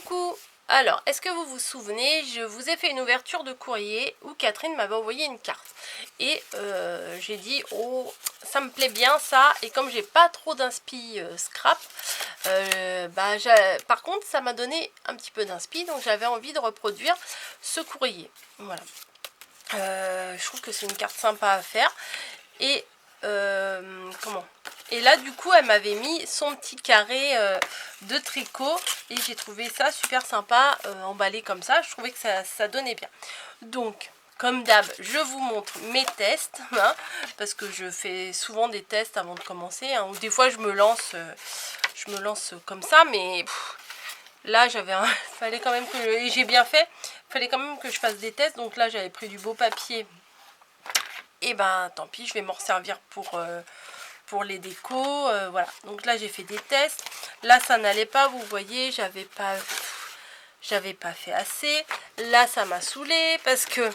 Coucou! Alors, est-ce que vous vous souvenez, je vous ai fait une ouverture de courrier où Catherine m'avait envoyé une carte. Et j'ai dit, oh, ça me plaît bien ça. Et comme j'ai pas trop d'inspi scrap, par contre, ça m'a donné un petit peu d'inspi. Donc j'avais envie de reproduire ce courrier. Voilà. Je trouve que c'est une carte sympa à faire. Et et là du coup elle m'avait mis son petit carré de tricot et j'ai trouvé ça super sympa emballé comme ça. Je trouvais que ça donnait bien. Donc comme d'hab, je vous montre mes tests hein, parce que je fais souvent des tests avant de commencer hein, ou des fois je me lance comme ça, mais là j'avais fallait quand même que et j'ai bien fait, fallait quand même que je fasse des tests. Donc là j'avais pris du beau papier. Et ben tant pis, je vais m'en servir pour les décos. Voilà, donc là j'ai fait des tests. Là ça n'allait pas, vous voyez, j'avais pas fait assez. Là ça m'a saoulé parce que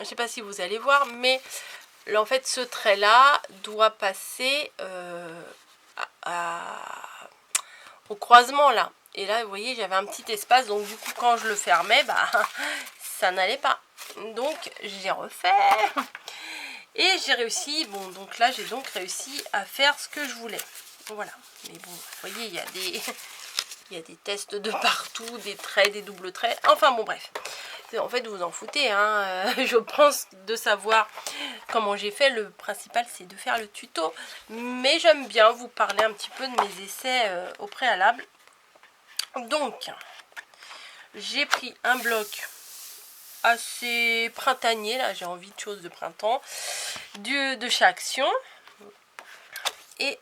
je sais pas si vous allez voir, mais là, en fait ce trait là doit passer au croisement là. Et là vous voyez j'avais un petit espace, donc du coup quand je le fermais, bah ça n'allait pas. Donc j'ai refait. Et j'ai réussi, bon donc là j'ai donc réussi à faire ce que je voulais. Voilà, mais bon, vous voyez, il y a des tests de partout, des traits, des doubles traits, enfin bon bref. En fait vous en foutez, hein. Je pense de savoir comment j'ai fait, le principal c'est de faire le tuto. Mais j'aime bien vous parler un petit peu de mes essais au préalable. Donc, j'ai pris un bloc assez printanier, là j'ai envie de choses de printemps, de chez Action. Et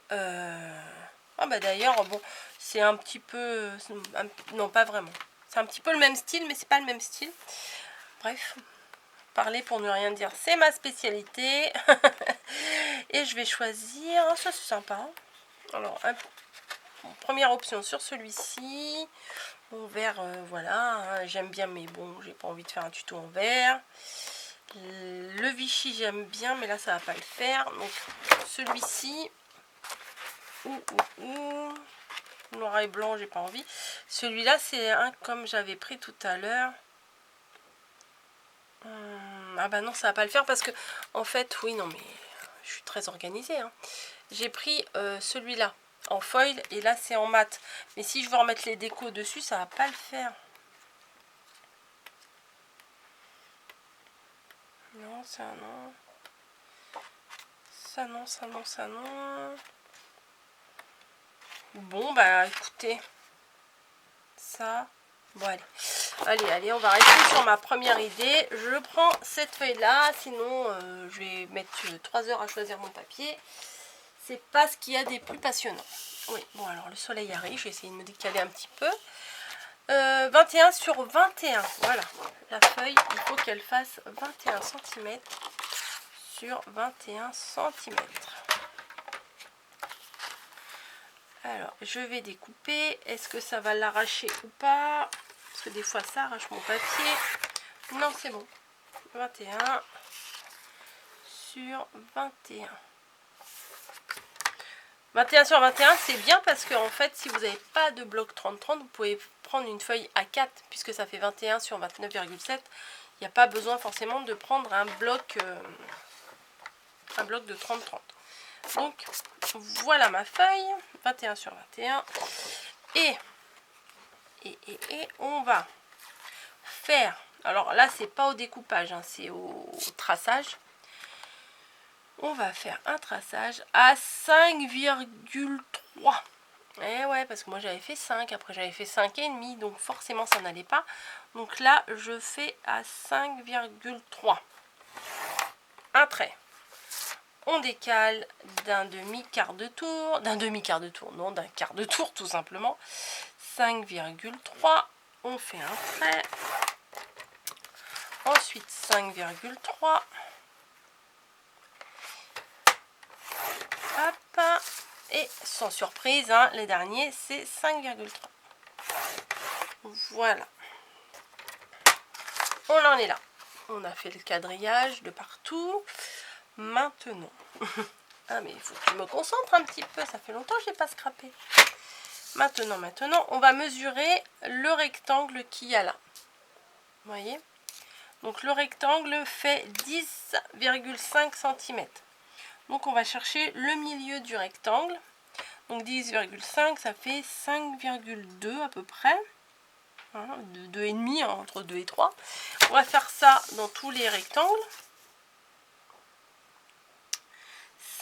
d'ailleurs bon c'est un petit peu non pas vraiment, c'est un petit peu le même style mais c'est pas le même style. Bref, parler pour ne rien dire c'est ma spécialité. Et je vais choisir ça, c'est sympa. Alors première option sur celui-ci en vert. Voilà hein, j'aime bien, mais bon j'ai pas envie de faire un tuto en vert. Le Vichy j'aime bien, mais là ça va pas le faire. Donc celui-ci noir et blanc, j'ai pas envie. Celui-là c'est un comme j'avais pris tout à l'heure. Ah bah non, ça va pas le faire parce que en fait oui, non mais je suis très organisée hein. J'ai pris celui-là en foil et là c'est en mat, mais si je veux remettre les décos dessus ça va pas le faire. Non, ça non, ça non, ça non, ça non. Bon bah écoutez, ça bon, allez, on va rester sur ma première idée. Je prends cette feuille là, sinon je vais mettre 3 heures à choisir mon papier. C'est pas ce qu'il y a des plus passionnants. Oui, bon alors le soleil arrive, je vais essayer de me décaler un petit peu. 21 sur 21, voilà. La feuille, il faut qu'elle fasse 21 cm sur 21 cm. Alors, je vais découper. Est-ce que ça va l'arracher ou pas? Parce que des fois, ça arrache mon papier. Non, c'est bon. 21 sur 21. 21 sur 21, c'est bien parce que, en fait, si vous n'avez pas de bloc 30-30, vous pouvez prendre une feuille A4, puisque ça fait 21 sur 29,7. Il n'y a pas besoin forcément de prendre un bloc de 30-30. Donc, voilà ma feuille. 21 sur 21. Et on va faire, alors là c'est pas au découpage hein, c'est au traçage. On va faire un traçage à 5,3. Et ouais, parce que moi j'avais fait 5, après j'avais fait 5,5, donc forcément ça n'allait pas. Donc là je fais à 5,3. Un trait. On décale d'un demi-quart de tour, non, d'un quart de tour tout simplement. 5,3, on fait un trait. Ensuite 5,3. Hop. Et sans surprise, hein, les derniers c'est 5,3. Voilà. On en est là. On a fait le quadrillage de partout. Maintenant. Ah mais il faut que je me concentre un petit peu, ça fait longtemps que je n'ai pas scrappé. Maintenant, on va mesurer le rectangle qu'il y a là. Vous voyez? Donc le rectangle fait 10,5 cm. Donc on va chercher le milieu du rectangle. Donc 10,5, ça fait 5,2 à peu près. Hein, 2,5, entre 2 et 3. On va faire ça dans tous les rectangles.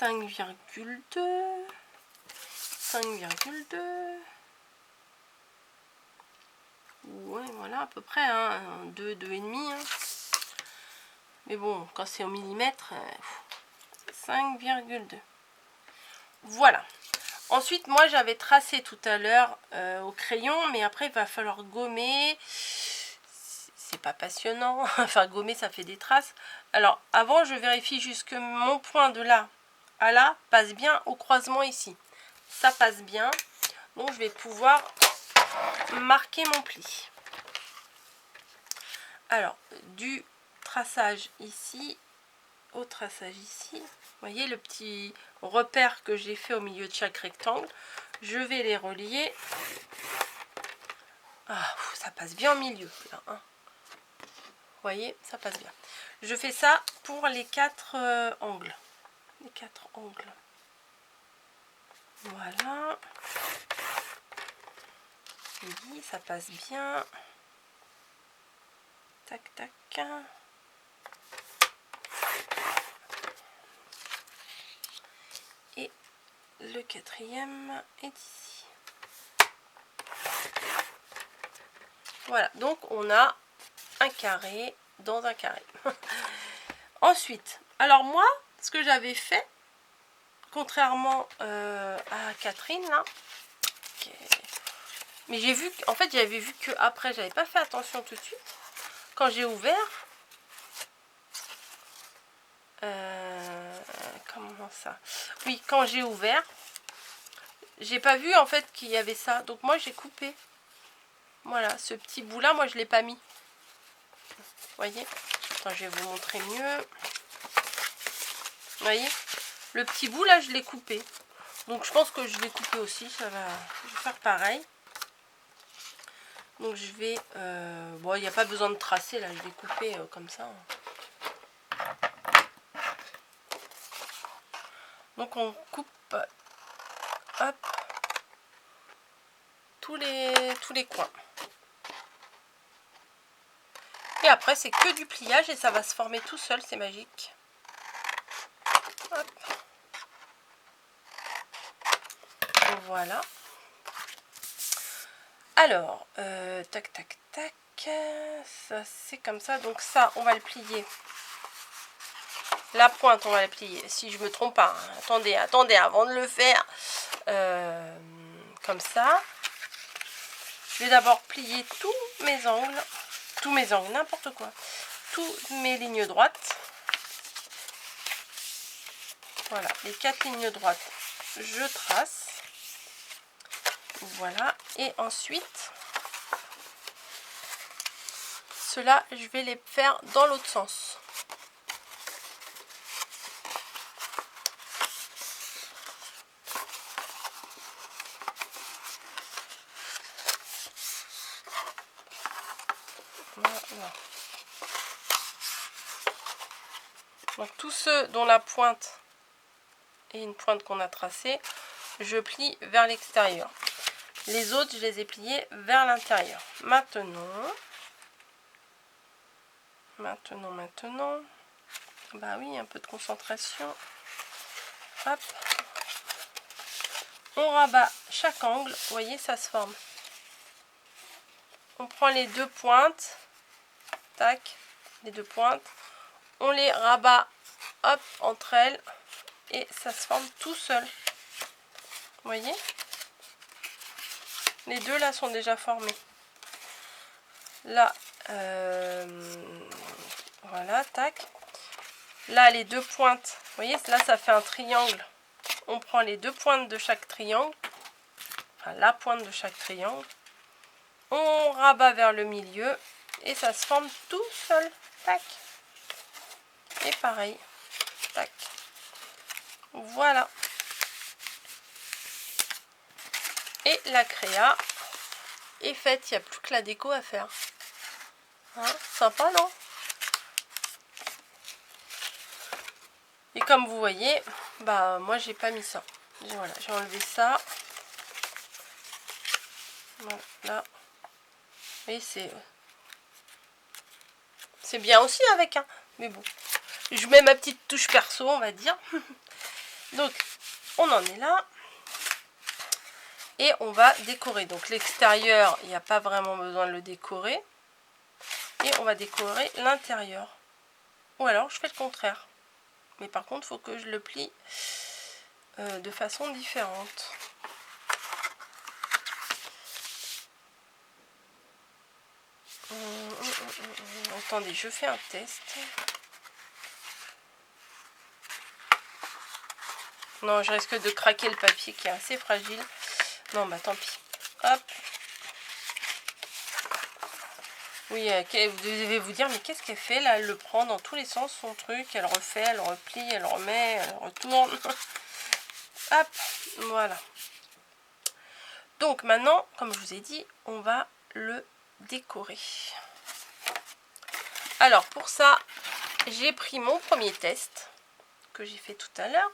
5,2. 5,2. Ouais, voilà, à peu près, hein, 2, 2,5. Hein. Mais bon, quand c'est au millimètre, 5,2. Voilà. Ensuite, moi, j'avais tracé tout à l'heure au crayon, mais après, il va falloir gommer. C'est pas passionnant. Enfin, gommer, ça fait des traces. Alors, avant, je vérifie juste que mon point de là à là passe bien au croisement ici. Ça passe bien. Donc, je vais pouvoir marquer mon pli. Alors, du traçage ici au traçage ici, vous voyez le petit repère que j'ai fait au milieu de chaque rectangle, je vais les relier. Ah, ça passe bien au milieu là, hein. Vous voyez, ça passe bien. Je fais ça pour les 4 angles. Les 4 angles. Voilà. Oui, ça passe bien. Tac, tac. Et le 4e est ici. Voilà, donc on a un carré dans un carré. Ensuite, alors moi, ce que j'avais fait, contrairement à Catherine là, mais j'ai vu, en fait j'avais vu que après, j'avais pas fait attention tout de suite. Quand j'ai ouvert, comment ça? Oui, quand j'ai ouvert, j'ai pas vu en fait qu'il y avait ça. Donc moi j'ai coupé. Voilà, ce petit bout là, moi je l'ai pas mis. Vous voyez? Attends, je vais vous montrer mieux. Vous voyez? Le petit bout là, je l'ai coupé. Donc je pense que je vais couper aussi. Je vais faire pareil. Donc je vais... bon, il n'y a pas besoin de tracer là, je vais couper comme ça. Donc on coupe, hop, tous les coins. Et après c'est que du pliage et ça va se former tout seul, c'est magique. Hop. Voilà. Alors, tac, tac, tac. Ça c'est comme ça. Donc ça, on va le plier. La pointe, on va la plier. Si je me trompe pas. Hein. Attendez, avant de le faire. Comme ça. Je vais d'abord plier tous mes angles. Tous mes angles, n'importe quoi. Toutes mes lignes droites. Voilà, les 4 lignes droites, je trace. Voilà, et ensuite, ceux-là, je vais les faire dans l'autre sens. Voilà. Donc tous ceux dont la pointe est une pointe qu'on a tracée, je plie vers l'extérieur. Les autres, je les ai pliés vers l'intérieur. Maintenant, bah oui, un peu de concentration. Hop. On rabat chaque angle. Vous voyez, ça se forme. On prend les deux pointes. Tac. Les deux pointes. On les rabat, hop, entre elles. Et ça se forme tout seul. Vous voyez? Les deux là sont déjà formés. Là, voilà, tac. Là, les deux pointes, vous voyez, là ça fait un triangle. On prend les deux pointes de chaque triangle, enfin la pointe de chaque triangle. On rabat vers le milieu et ça se forme tout seul. Tac. Et pareil. Tac. Voilà. Et la créa est faite, il n'y a plus que la déco à faire. Hein, sympa, non? Et comme vous voyez, bah moi j'ai pas mis ça. Voilà, j'ai enlevé ça. Voilà, là. Et c'est bien aussi avec, hein. Mais bon, je mets ma petite touche perso, on va dire. Donc, on en est là. Et on va décorer. Donc l'extérieur, il n'y a pas vraiment besoin de le décorer. Et on va décorer l'intérieur. Ou alors je fais le contraire. Mais par contre, il faut que je le plie de façon différente. Attendez, je fais un test. Non, je risque de craquer le papier qui est assez fragile. Non, bah tant pis. Hop. Oui, vous devez vous dire, mais qu'est-ce qu'elle fait là? Elle le prend dans tous les sens, son truc. Elle refait, elle replie, elle remet, elle retourne. Hop, voilà. Donc maintenant, comme je vous ai dit, on va le décorer. Alors pour ça, j'ai pris mon premier test que j'ai fait tout à l'heure.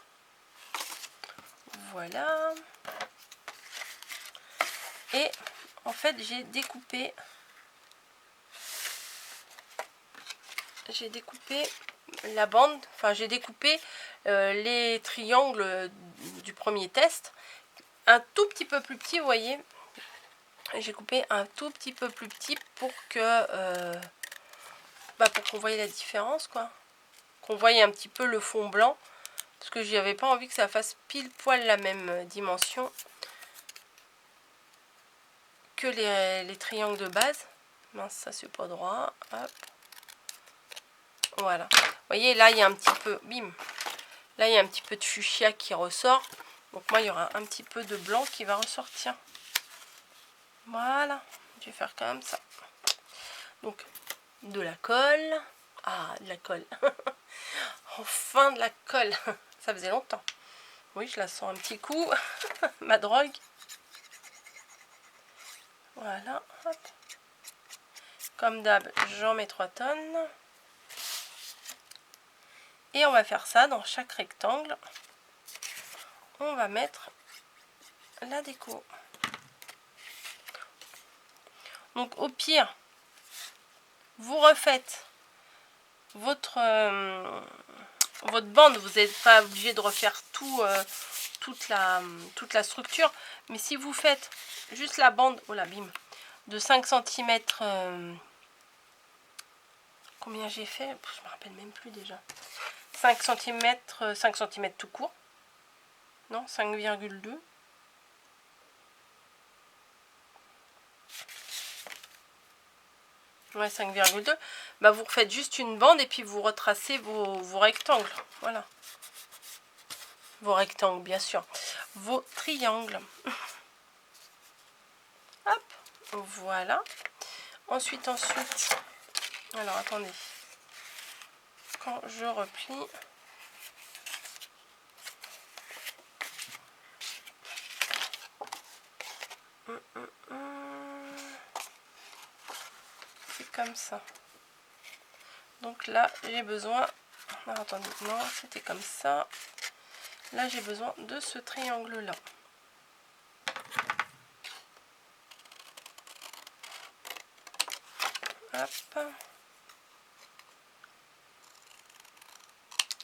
Voilà. Et en fait, j'ai découpé la bande, enfin j'ai découpé les triangles du premier test un tout petit peu plus petit, vous voyez. J'ai coupé un tout petit peu plus petit pour que pour qu'on voie la différence, quoi, qu'on voie un petit peu le fond blanc, parce que j'avais pas envie que ça fasse pile poil la même dimension que les triangles de base. Mince, ça c'est pas droit. Hop. Voilà, vous voyez là il y a un petit peu, bim, là il y a un petit peu de fuchsia qui ressort, donc moi il y aura un petit peu de blanc qui va ressortir. Voilà, je vais faire comme ça. Donc de la colle. Ah, de la colle. Enfin de la colle. Ça faisait longtemps. Oui, je la sens un petit coup. Ma drogue. Voilà. Hop. Comme d'hab, j'en mets 3 tonnes. Et on va faire ça dans chaque rectangle. On va mettre la déco. Donc au pire, vous refaites votre bande. Vous n'êtes pas obligé de refaire toute la structure. Mais si vous faites juste la bande, oh là, bim, de 5 cm, combien j'ai fait? Je me rappelle même plus déjà. 5 cm tout court. Non, 5,2. Ouais, 5,2. Bah, vous refaites juste une bande et puis vous retracez vos rectangles. Voilà. Vos rectangles, bien sûr. Vos triangles. Hop. Voilà. Ensuite. Alors, attendez. Quand je replie. C'est comme ça. Donc là, j'ai besoin... Alors, attendez, non, c'était comme ça. Là, j'ai besoin de ce triangle-là. Hop.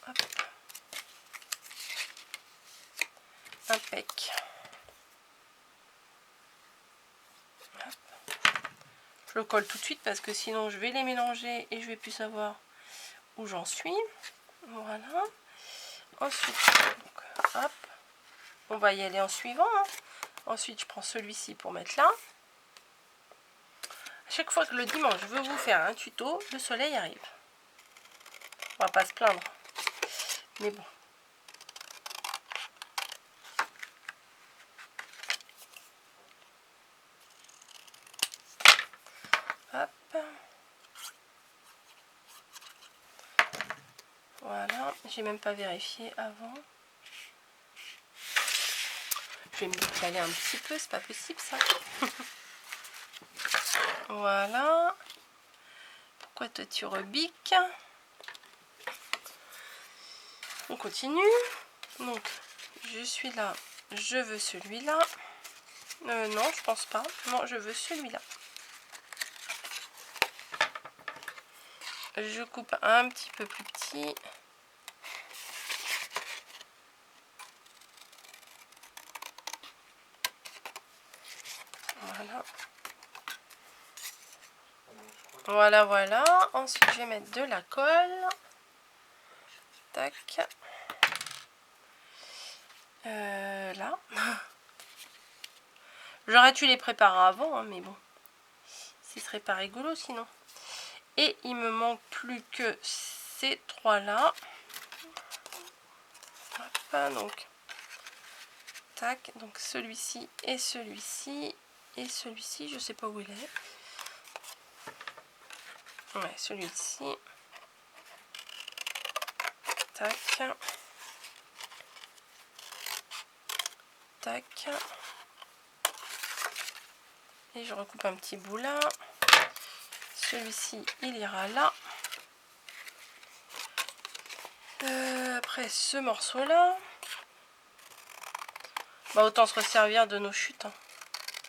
Hop. Impec. Hop. Je le colle tout de suite parce que sinon je vais les mélanger et je vais plus savoir où j'en suis. Voilà. Ensuite, donc, hop. On va y aller en suivant. Hein. Ensuite, je prends celui-ci pour mettre là. À chaque fois que le dimanche je veux vous faire un tuto, le soleil arrive. On va pas se plaindre. Mais bon. Hop. Voilà. J'ai même pas vérifié avant. Je vais me décaler un petit peu, c'est pas possible ça. Voilà. Pourquoi toi tu rebiques? On continue. Donc, je suis là. Je veux celui-là. Non, je pense pas. Non, je veux celui-là. Je coupe un petit peu plus petit. Voilà. Voilà, voilà. Ensuite, je vais mettre de la colle. Tac. Là. J'aurais dû les préparer avant, hein, mais bon. Ce serait pas rigolo sinon. Et il me manque plus que ces trois-là. Donc, tac. Donc, celui-ci et celui-ci. Et celui-ci, je sais pas où il est. Ouais, celui-ci. Tac. Tac. Et je recoupe un petit bout là. Celui-ci, il ira là. Après, ce morceau-là. Bah, autant se resservir de nos chutes. Hein.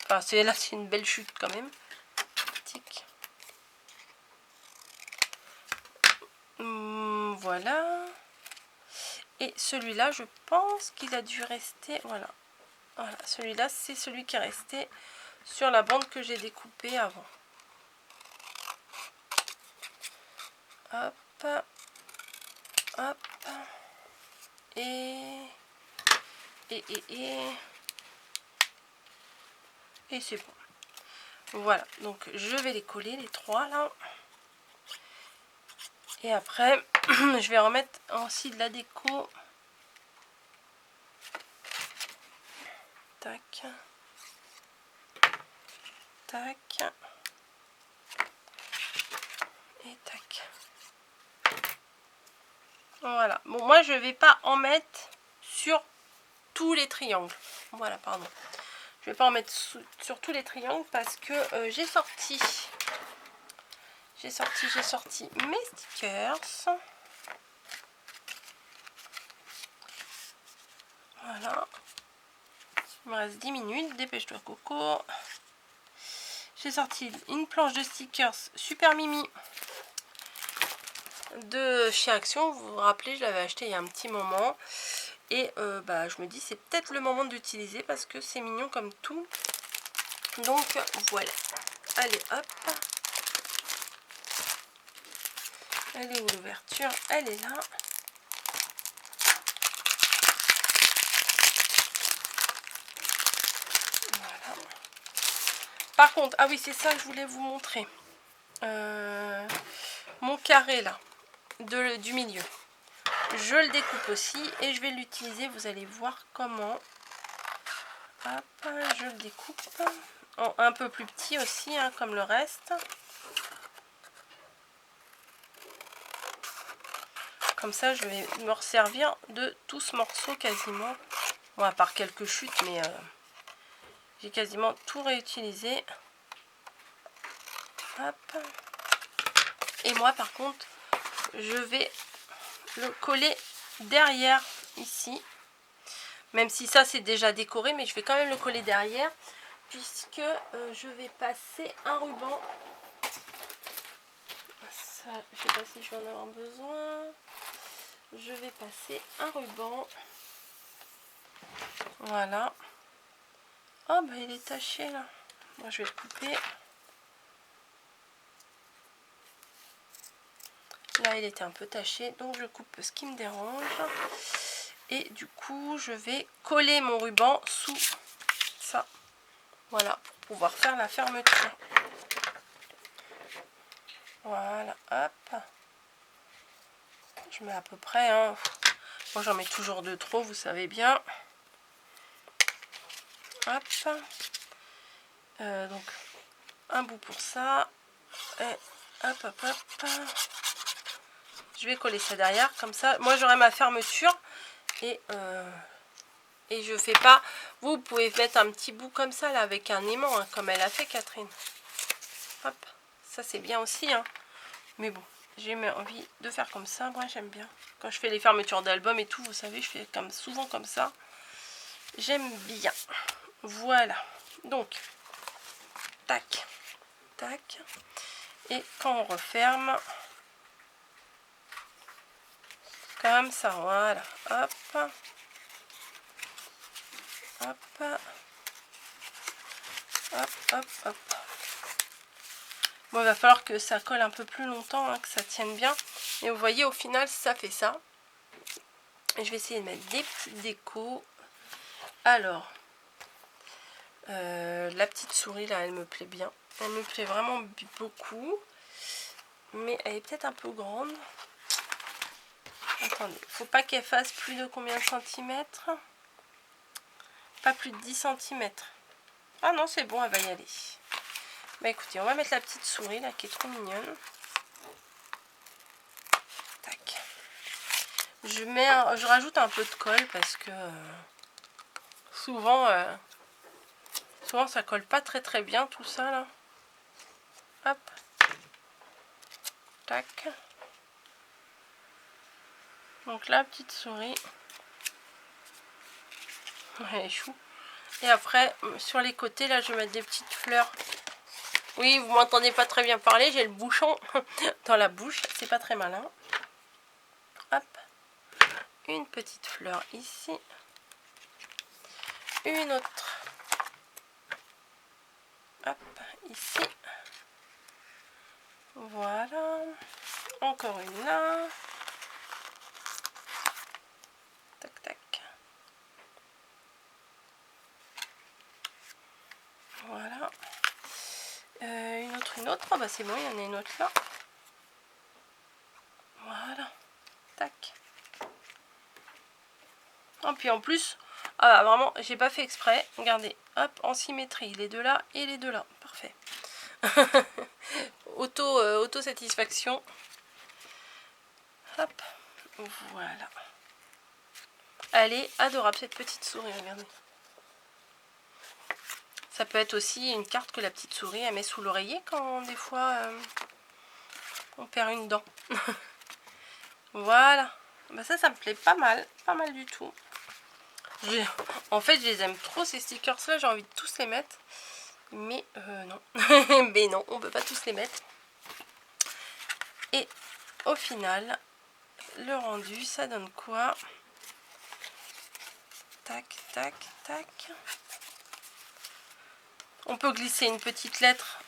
Enfin, là, c'est une belle chute quand même. Tic. Voilà. Et celui-là, je pense qu'il a dû rester... Voilà. Voilà, celui-là, c'est celui qui est resté sur la bande que j'ai découpée avant. Hop. Hop. Et c'est bon. Voilà, donc je vais les coller, les trois là. Et après, je vais remettre aussi de la déco. Tac. Tac. Et tac. Voilà. Bon, moi, je vais pas en mettre sur tous les triangles. Voilà, pardon. Je vais pas en mettre sur tous les triangles parce que j'ai sorti mes stickers. Voilà. Il me reste 10 minutes. Dépêche-toi, Coco. J'ai sorti une planche de stickers Super Mimi de chez Action. Vous vous rappelez, je l'avais acheté il y a un petit moment. Et bah, je me dis, c'est peut-être le moment d'utiliser parce que c'est mignon comme tout. Donc, voilà. Allez, hop. Elle est où l'ouverture? Elle est là. Voilà. Par contre, ah oui, c'est ça que je voulais vous montrer. Mon carré là, du milieu. Je le découpe aussi et je vais l'utiliser. Vous allez voir comment. Hop, je le découpe. En un peu plus petit aussi, hein, comme le reste. Comme ça, je vais me resservir de tout ce morceau quasiment. Bon, à part quelques chutes, mais j'ai quasiment tout réutilisé. Hop. Et moi, par contre, je vais le coller derrière ici. Même si ça, c'est déjà décoré, mais je vais quand même le coller derrière. Puisque je vais passer un ruban. Ça, je sais pas si je vais en avoir besoin. Je vais passer un ruban. Voilà. Oh, bah il est taché là. Moi, je vais le couper. Là, il était un peu taché, donc je coupe ce qui me dérange. Et du coup, je vais coller mon ruban sous ça. Voilà, pour pouvoir faire la fermeture. Voilà, hop. Je mets à peu près, hein. Moi, j'en mets toujours de trop, vous savez bien. Hop. Donc, un bout pour ça. Et hop, hop, hop. Je vais coller ça derrière, comme ça. Moi, j'aurai ma fermeture. Et je fais pas... Vous pouvez mettre un petit bout comme ça là avec un aimant, hein, comme elle a fait Catherine. Hop, ça c'est bien aussi, hein. Mais bon, j'ai envie de faire comme ça. Moi j'aime bien. Quand je fais les fermetures d'albums et tout, vous savez, je fais souvent comme ça. J'aime bien. Voilà. Donc, tac, tac. Et quand on referme, comme ça, voilà. Hop. Hop. Hop, hop, hop. Bon, il va falloir que ça colle un peu plus longtemps, hein, que ça tienne bien. Et vous voyez, au final, ça fait ça. Et je vais essayer de mettre des petites décos. Alors, la petite souris, là, elle me plaît bien. Elle me plaît vraiment beaucoup. Mais elle est peut-être un peu grande. Attendez, faut pas qu'elle fasse plus de combien de centimètres? Pas plus de 10 centimètres. Ah non, c'est bon, elle va y aller. Bah écoutez, on va mettre la petite souris, là, qui est trop mignonne. Tac. Je rajoute un peu de colle parce que souvent ça colle pas très bien tout ça là. Hop. Tac. Donc la petite souris. Elle est chou. Et après, sur les côtés là, je vais mettre des petites fleurs. Oui, vous m'entendez pas très bien parler, j'ai le bouchon dans la bouche, c'est pas très malin. Hop. Une petite fleur ici. Une autre. Hop, ici. Voilà. Encore une là. Tac, tac. Voilà. Une autre. Oh, bah c'est bon, il y en a une autre là. Voilà. Tac. Oh, puis en plus, ah, vraiment, j'ai pas fait exprès. Regardez, hop, en symétrie. Les deux là et les deux là. Parfait. Auto-satisfaction. Hop. Voilà. Elle est adorable cette petite souris, regardez. Ça peut être aussi une carte que la petite souris elle met sous l'oreiller quand des fois on perd une dent. Voilà. Bah ça me plaît pas mal du tout. En fait je les aime trop ces stickers là, j'ai envie de tous les mettre. Mais non. Mais non, on peut pas tous les mettre. Et au final, le rendu, ça donne quoi? Tac, tac, tac. On peut glisser une petite lettre,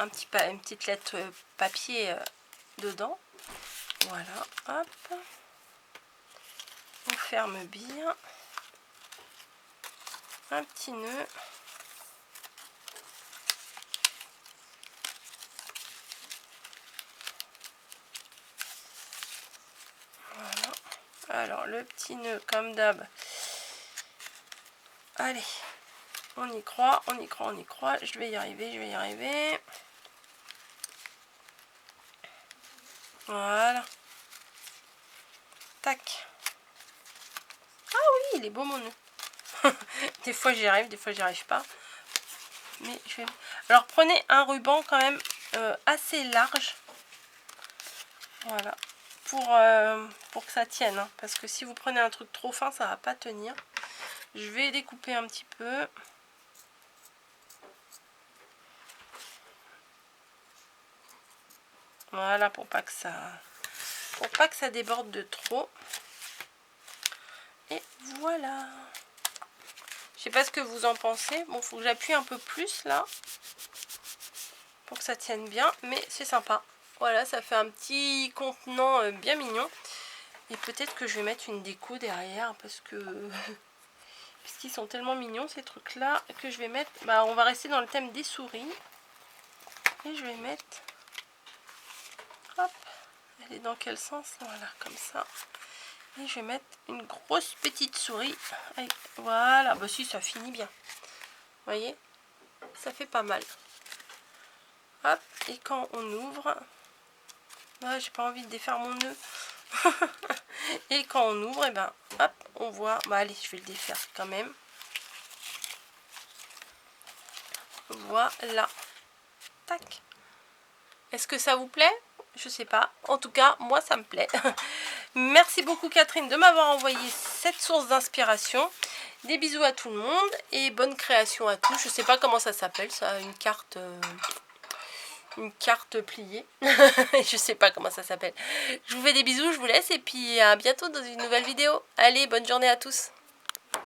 une petite lettre papier dedans. Voilà, hop. On ferme bien. Un petit nœud. Voilà. Alors, le petit nœud, comme d'hab. Allez, on y croit, on y croit, on y croit. Je vais y arriver, je vais y arriver. Voilà. Tac. Ah oui, il est beau mon nœud. Des fois j'y arrive, des fois j'y arrive pas. Mais je vais... Alors prenez un ruban quand même assez large. Voilà. Pour que ça tienne. Hein. Parce que si vous prenez un truc trop fin, ça va pas tenir. Je vais découper un petit peu. Voilà, pour pas que ça déborde de trop. Et voilà. Je sais pas ce que vous en pensez. Bon, faut que j'appuie un peu plus là. Pour que ça tienne bien. Mais c'est sympa. Voilà, ça fait un petit contenant bien mignon. Et peut-être que je vais mettre une déco derrière. Parce que... puisqu'ils sont tellement mignons ces trucs là. Que je vais mettre... Bah, on va rester dans le thème des souris. Et je vais mettre... Hop. Elle est dans quel sens? Voilà, comme ça. Et je vais mettre une grosse petite souris. Allez, voilà, bah si, ça finit bien. Vous voyez? Ça fait pas mal. Hop, et quand on ouvre... Ouais, j'ai pas envie de défaire mon nœud. Et quand on ouvre, et ben, hop, on voit... Bah allez, je vais le défaire quand même. Voilà. Tac. Est-ce que ça vous plaît? Je sais pas. En tout cas, moi, ça me plaît. Merci beaucoup, Catherine, de m'avoir envoyé cette source d'inspiration. Des bisous à tout le monde et bonne création à tous. Je sais pas comment ça s'appelle, ça, une carte pliée. Je sais pas comment ça s'appelle. Je vous fais des bisous, je vous laisse et puis à bientôt dans une nouvelle vidéo. Allez, bonne journée à tous.